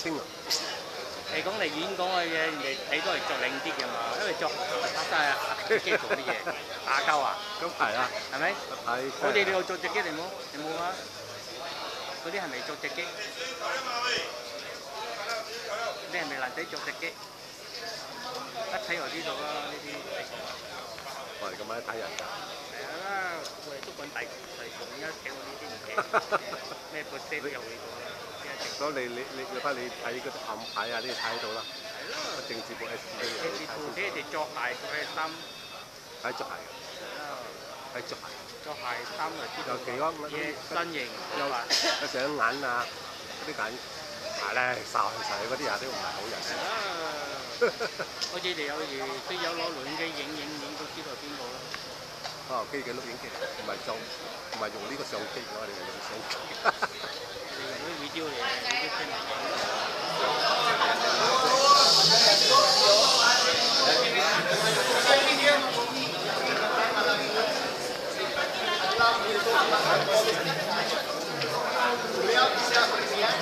清啊。你講嚟演講嘅嘢，人哋睇都係着靚啲嘅嘛，因為着真係機做啲嘢打交啊，咁係啊，係咪？係。我哋你有着隻機你冇？你冇啊？嗰啲係咪着隻機？你係咪男仔着隻機？一睇就知道啦，呢啲。我哋咁樣睇人㗎。係啊，我哋都講大同一睇我呢啲唔驚，咩個聲都有呢個。所以你翻你睇嗰啲暗牌啊，呢啲睇到啦。係咯。政治部 SC 政治部啲哋着鞋着嘅衫。睇着鞋。睇着鞋。着鞋衫就知道。尤其嗰嘢身形有上眼啊，嗰啲眼鞋咧曬曬嗰啲人都唔係好人。好似你有時都有攞錄影機影都知道係邊個啦。哦，機嘅錄影機，唔係用呢個相機嘅，我哋用相機。你用啲 video 嚟，video 片嚟。Beliau bisa berniat,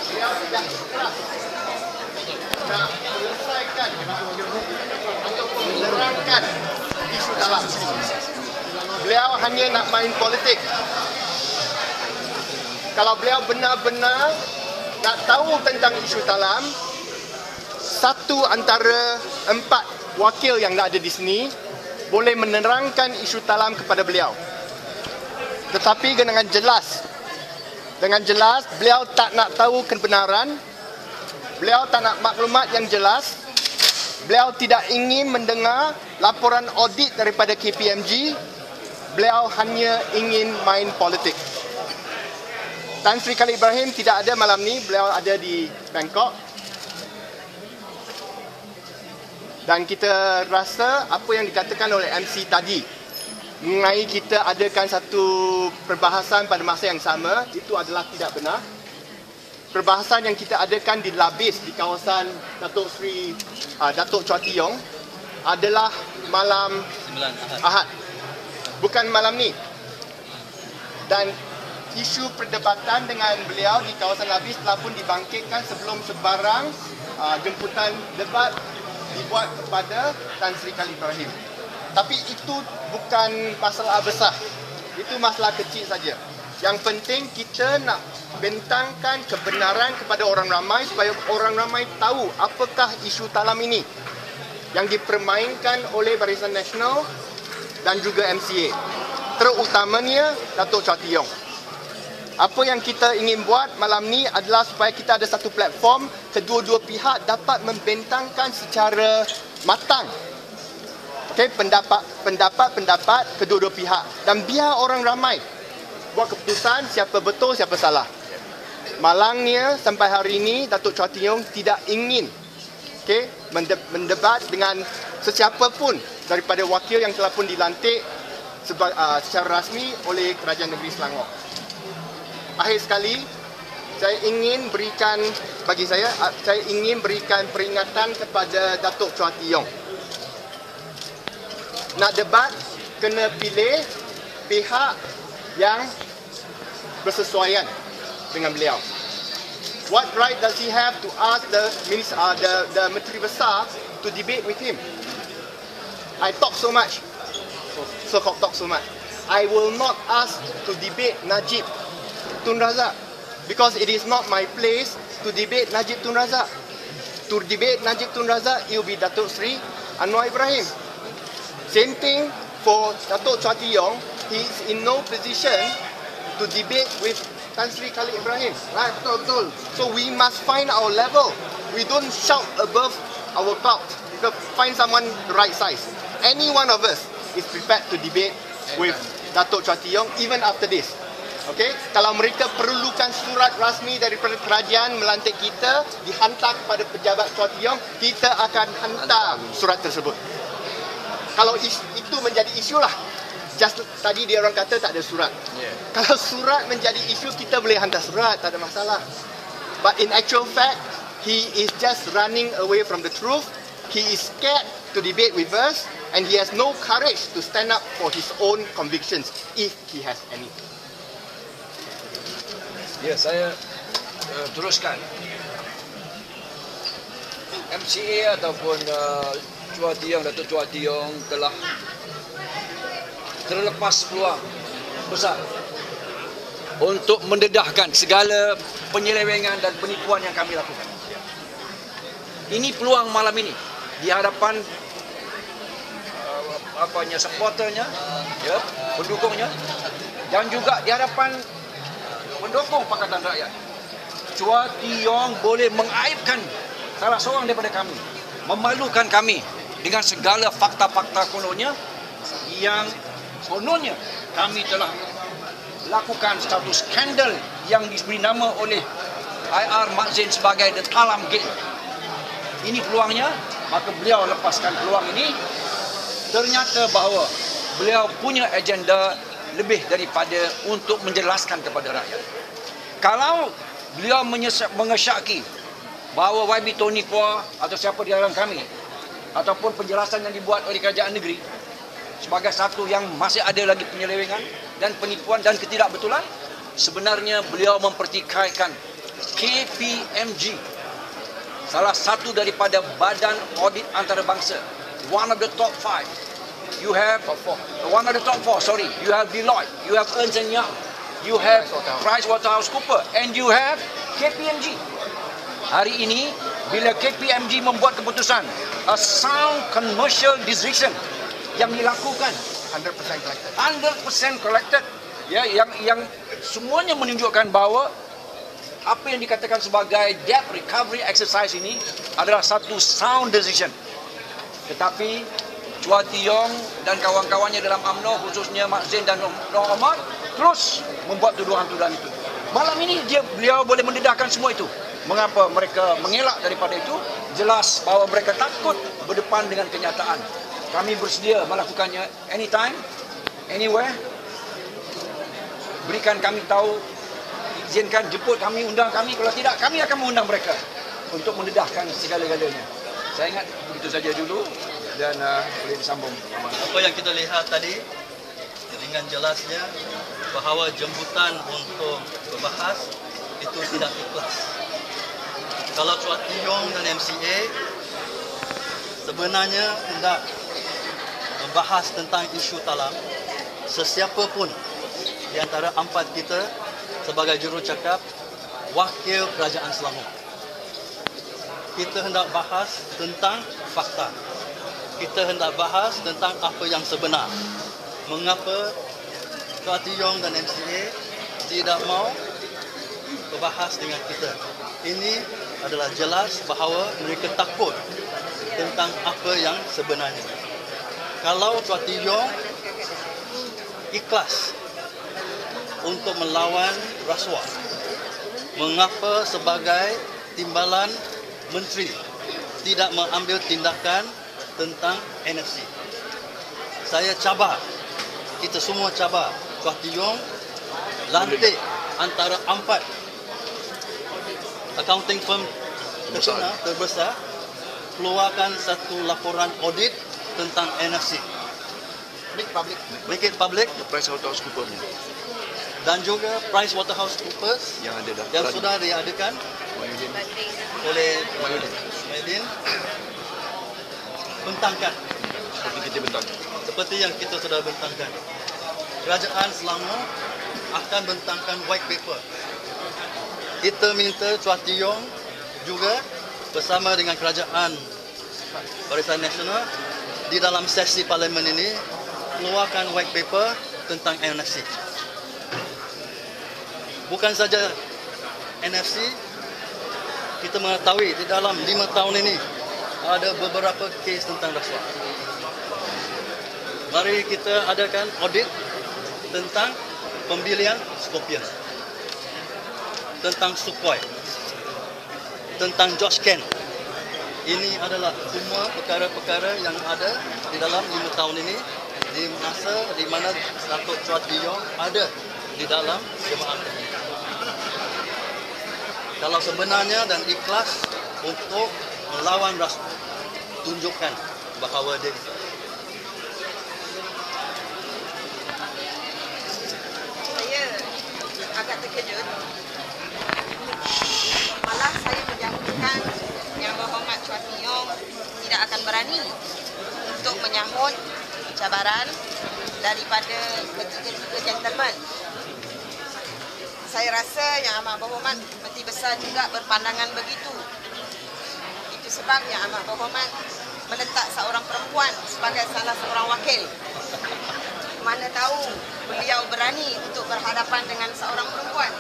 beliau tidak ikhlas nak menyelesaikan untuk menerangkan isu dalam. Beliau hanya nak main politik. Kalau beliau benar-benar nak tahu tentang isu dalam, satu antara 4 wakil yang ada di sini boleh menerangkan isu dalam kepada beliau. Tetapi dengan jelas beliau tak nak tahu kebenaran, beliau tak nak maklumat yang jelas, beliau tidak ingin mendengar laporan audit daripada KPMG, beliau hanya ingin main politik. Tan Sri Khalid Ibrahim tidak ada malam ni, beliau ada di Bangkok. Dan kita rasa apa yang dikatakan oleh MC tadi mengenai kita adakan satu perbahasan pada masa yang sama, itu adalah tidak benar. Perbahasan yang kita adakan di Labis di kawasan Datuk Chua Tee Yong adalah malam Ahad, bukan malam ni. Dan isu perdebatan dengan beliau di kawasan Labis telah pun dibangkitkan sebelum sebarang jemputan debat dibuat kepada Tan Sri Khalid Ibrahim. Tapi itu bukan masalah besar. Itu masalah kecil saja. Yang penting kita nak bentangkan kebenaran kepada orang ramai supaya orang ramai tahu apakah isu talam ini yang dipermainkan oleh Barisan Nasional dan juga MCA. Terutamanya Datuk Chua Tee Yong. Apa yang kita ingin buat malam ni adalah supaya kita ada satu platform kedua-dua pihak dapat membentangkan secara matang pendapat kedua-dua pihak dan biar orang ramai buat keputusan siapa betul siapa salah. Malangnya sampai hari ini Datuk Chua Tee Yong tidak ingin mendebat dengan sesiapa pun daripada wakil yang telah pun dilantik secara rasmi oleh Kerajaan Negeri Selangor. Akhir sekali, saya ingin berikan peringatan kepada Datuk Chua Tee Yong. Nak debat, kena pilih pihak yang bersesuaian dengan beliau. What right does he have to ask the Menteri Besar to debate with him? I talk so much. I will not ask to debate Najib Tun Razak because it is not my place to debate Najib Tun Razak. To debate Najib Tun Razak, it will be Datuk Sri Anwar Ibrahim. Same thing for Datuk Chua Tee Yong. He is in no position to debate with Tan Sri Khalid Ibrahim. Right, betul. So we must find our level. We don't shout above our cloud. We have to find someone the right size. Any one of us is prepared to debate with Datuk Chua Tee Yong even after this. Okey, kalau mereka perlukan surat rasmi daripada kerajaan melantik kita dihantar kepada pejabat Chua Tee Yong, kita akan hantar surat tersebut. Kalau itu menjadi isu lah. Just tadi dia orang kata tak ada surat. Kalau surat menjadi isu, kita boleh hantar surat, tak ada masalah. But in actual fact, he is just running away from the truth. He is scared to debate with us and he has no courage to stand up for his own convictions if he has any. Ya, saya teruskan. MCA ataupun Chua Tee Yong, Datuk Chua Tee Yong telah terlepas peluang besar untuk mendedahkan segala penyelewengan dan penipuan yang kami lakukan. Ini peluang malam ini di hadapan supporternya, ya, pendukungnya, dan juga di hadapan pendukung Pakatan Rakyat. Chua Tee Yong boleh mengaibkan salah seorang daripada kami, memalukan kami dengan segala fakta-fakta kononnya yang kononnya kami telah lakukan satu skandal yang diberi nama oleh IR Mak Zain sebagai The Talam Gate. Ini peluangnya, maka beliau lepaskan peluang ini. Ternyata bahawa beliau punya agenda lebih daripada untuk menjelaskan kepada rakyat. Kalau beliau mengesyaki bahawa YB Tony Phua atau siapa di dalam kami ataupun penjelasan yang dibuat oleh kerajaan negeri sebagai satu yang masih ada lagi penyelewengan dan penipuan dan ketidakbetulan, sebenarnya beliau mempertikaikan KPMG, salah satu daripada badan audit antarabangsa, one of the top 5. You have one of the top 4, sorry. You have Deloitte, you have Ernst & Young, you have PricewaterhouseCoopers, and you have KPMG. Hari ini, bila KPMG membuat keputusan, a sound commercial decision yang dilakukan 100% collected. 100% collected, ya, yang semuanya menunjukkan bahawa apa yang dikatakan sebagai debt recovery exercise ini adalah satu sound decision. Tetapi Chua Tee Yong dan kawan-kawannya dalam UMNO, khususnya Mak Zain dan Noh Omar, terus membuat tuduhan-tuduhan itu. Malam ini beliau boleh mendedahkan semua itu. Mengapa mereka mengelak daripada itu? Jelas bahawa mereka takut berdepan dengan kenyataan. Kami bersedia melakukannya anytime, anywhere. Berikan kami tahu, izinkan, jemput kami, undang kami. Kalau tidak, kami akan mengundang mereka untuk mendedahkan segala-galanya. Saya ingat begitu saja dulu dan boleh disambung. Apa yang kita lihat tadi dengan jelasnya bahawa jemputan untuk berbahas itu tidak ikhlas. Kalau Chua Tee Yong dan MCA sebenarnya hendak membahas tentang isu talam, sesiapa pun di antara empat kita sebagai jurucakap wakil kerajaan Selangor, kita hendak bahas tentang fakta. Kita hendak bahas tentang apa yang sebenar. Mengapa Chua Tee Yong dan MCA tidak mau berbahas dengan kita? Ini adalah jelas bahawa mereka takut tentang apa yang sebenarnya. Kalau Chua Tee Yong ikhlas untuk melawan rasuah, mengapa sebagai timbalan menteri tidak mengambil tindakan tentang NFC? Saya cabar, kita semua cabar Chua Tee Yong lantik antara 4 accounting firm terbesar keluarkan satu laporan audit tentang NFC. Make it public. PricewaterhouseCoopers Dan juga PricewaterhouseCoopers yang sudah diadakan oleh Mahyudin bentangkan seperti yang kita sudah bentangkan. Kerajaan Selangor akan bentangkan white paper. Kita minta Chua Tee Yong juga bersama dengan Kerajaan Barisan Nasional di dalam sesi parlimen ini keluarkan white paper tentang NFC. Bukan saja NFC, kita mengetahui di dalam 5 tahun ini ada beberapa kes tentang rasuah. Mari kita adakan audit tentang pembelian Scorpion, tentang Sukhoi, tentang George Kent. Ini adalah semua perkara-perkara yang ada di dalam 5 tahun ini di masa di mana Datuk Chua Tee Yong ada di dalam jemaah. Kalau sebenarnya dan ikhlas untuk melawan rasuah, tunjukkan bahawa dia saya agak terkejut malah saya menjanjikan Yang Berhormat Chua Tee Yong tidak akan berani untuk menyahut cabaran daripada ketiga-tiga gentleman. Saya rasa Yang Amat Berhormat Menteri Besar juga berpandangan begitu. Itu sebab Yang Amat Berhormat meletak seorang perempuan sebagai salah seorang wakil. Mana tahu beliau berani untuk berhadapan dengan seorang perempuan.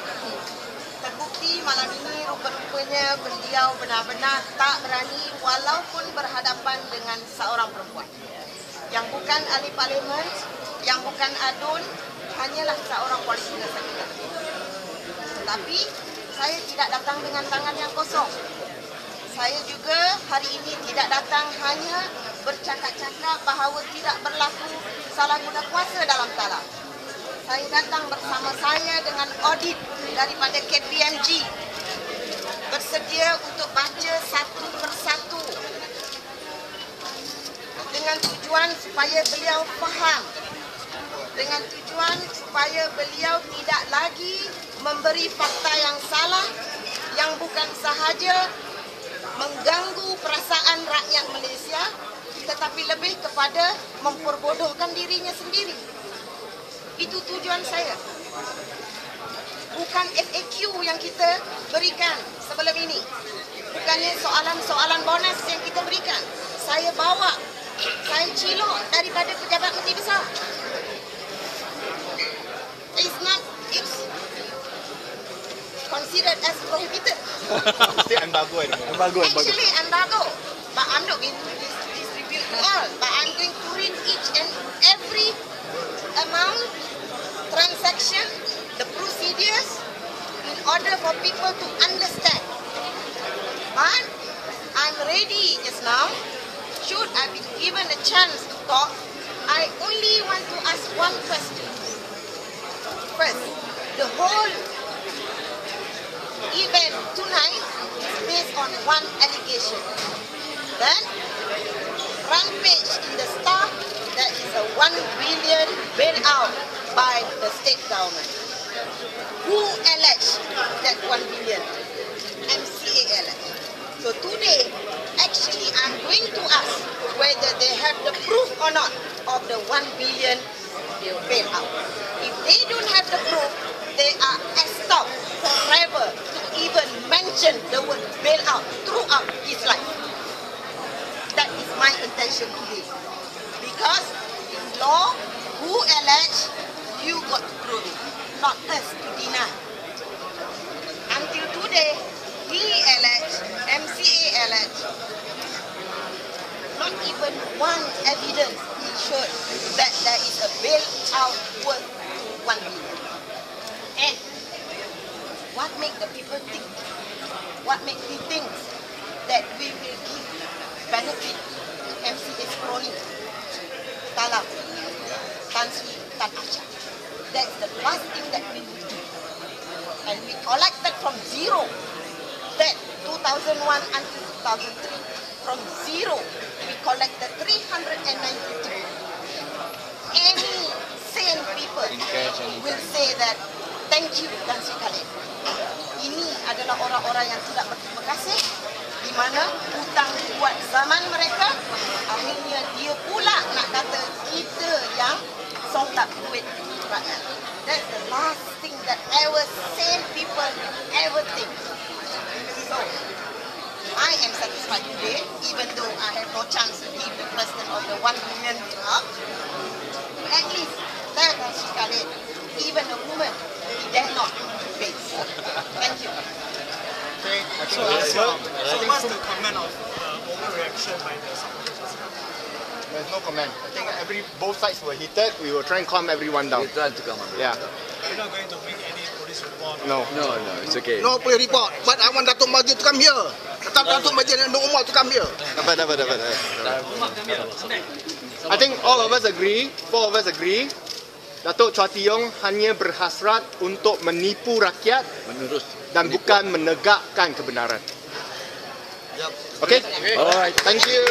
Terbukti malam ini rupa-rupanya beliau benar-benar tak berani walaupun berhadapan dengan seorang perempuan. Yang bukan ahli parlimen, yang bukan adun, hanyalah seorang politikus saja. Tetapi saya tidak datang dengan tangan yang kosong. Saya juga hari ini tidak datang hanya bercakap-cakap bahawa tidak berlaku salah guna kuasa dalam talang. Saya datang bersama saya dengan audit daripada KPMG, bersedia untuk baca satu persatu dengan tujuan supaya beliau faham, dengan tujuan supaya beliau tidak lagi memberi fakta yang salah yang bukan sahaja mengganggu perasaan rakyat Malaysia tetapi lebih kepada memperbodohkan dirinya sendiri. Itu tujuan saya. Bukan FAQ yang kita berikan sebelum ini. Bukannya soalan-soalan bonus yang kita berikan. Saya bawa, saya cilok daripada pejabat menteri besar. It's considered as prohibited. Mesti embargo. Actually embargo. But I'm not going to distribute to all. But I'm going to read each and every amount, transaction, the procedures in order for people to understand. But I'm ready just now. Should I be given a chance to talk, I only want to ask one question. First, the whole event tonight is based on one allegation. Then, rampage in the staff, there is a 1 billion bailout by the state government. Who alleged that 1 billion? MCA alleged. So today, actually I'm going to ask whether they have the proof or not of the 1 billion bailout. If they don't have the proof, they are stopped forever to even mention the word bailout throughout his life. That is my intention today. Because in law, who alleged, you got to prove it, not us to deny. Until today, he alleged, MCA alleged, not even one evidence he showed that there is a bailout worth 1 billion. And what makes the people think? What makes me think that we will give benefit to MCA's crony, Talam, Tan Sri, Tan Acha? That's the last thing that we will do. And we collected from zero, that 2001 until 2003. From zero, we collected 393. Any sane people will say that, thank you, Tan Sri Khalid. Ini adalah orang-orang yang tidak berterima kasih, di mana hutang buat zaman mereka, akhirnya dia pula nak kata kita yang sontak duit rakyat. That's the last thing that ever sane people ever think. So, I am satisfied today, even though I have no chance to give the president of the 1 billion up. At least, tell Tan Sri Khalid, even a woman, he dare not face. Thank you. So what's the comment of overreaction by the supporters? There's no comment. I think both sides were heated. We will try and calm everyone down. We try to come on. Yeah. You're not going to bring any police report? No. No, it's okay. No police report, but I want Datuk Mahathir to come here. Datuk Mahathir and Nur Umar to come here. Dapat. I think all of us agree, four of us agree, Datuk Chua Tee Yong hanya berhasrat untuk menipu rakyat dan bukan menegakkan kebenaran. Okay? Alright. Thank you.